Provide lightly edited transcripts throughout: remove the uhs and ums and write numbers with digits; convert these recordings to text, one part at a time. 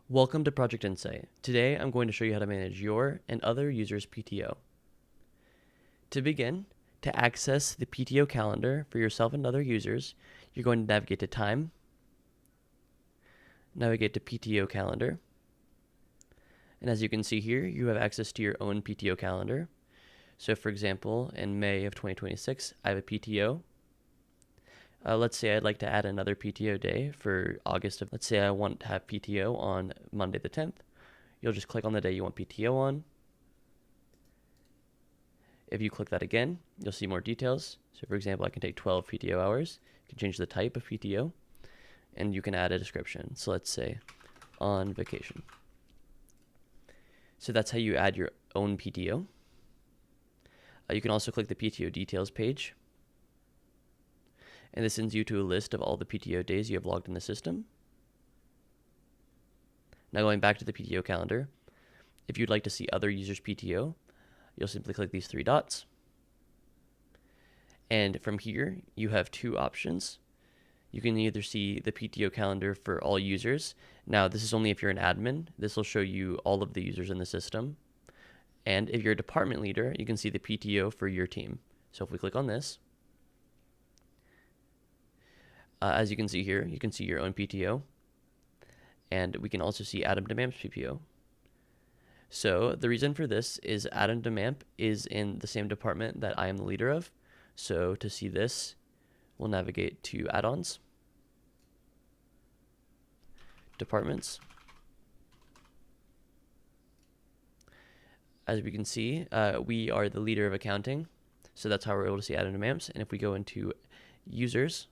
Welcome to Project Insight. Today I'm going to show you how to manage your and other users' PTO. To begin, to access the PTO calendar for yourself and other users, you're going to navigate to Time, navigate to PTO Calendar, and as you can see here, you have access to your own PTO calendar. So for example, in May of 2026, I have a PTO. Let's say I'd like to add another PTO day for let's say I want to have PTO on Monday the 10th. You'll just click on the day you want PTO on. If you click that again, you'll see more details. So for example, I can take 12 PTO hours. You can change the type of PTO, and you can add a description. So let's say on vacation. So that's how you add your own PTO. You can also click the PTO details page, and this sends you to a list of all the PTO days you have logged in the system. Now going back to the PTO calendar, if you'd like to see other users' PTO, you'll simply click these three dots. And from here, you have two options. You can either see the PTO calendar for all users. Now, this is only if you're an admin. This will show you all of the users in the system. And if you're a department leader, you can see the PTO for your team. So if we click on this, as you can see here, you can see your own PTO. And we can also see Adam DeMamp's PTO. So the reason for this is Adam DeMamp is in the same department that I am the leader of. So to see this, we'll navigate to Add-ons, Departments. As we can see, we are the leader of accounting. So that's how we're able to see Adam DeMamps. And if we go into Users,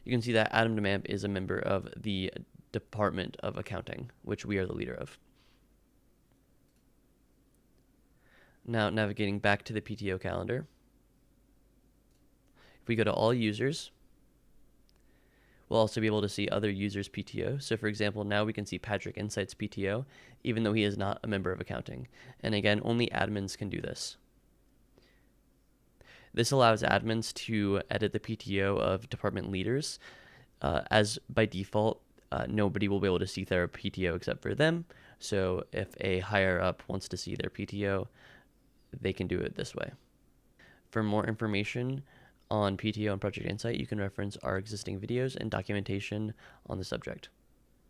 you can see that Adam DeMamp is a member of the Department of Accounting, which we are the leader of. Now navigating back to the PTO calendar, if we go to all users, we'll also be able to see other users' PTO. So for example, now we can see Patrick Insight's PTO, even though he is not a member of accounting. And again, only admins can do this. This allows admins to edit the PTO of department leaders. As by default, nobody will be able to see their PTO except for them. So if a higher up wants to see their PTO, they can do it this way. For more information on PTO and Project Insight, you can reference our existing videos and documentation on the subject.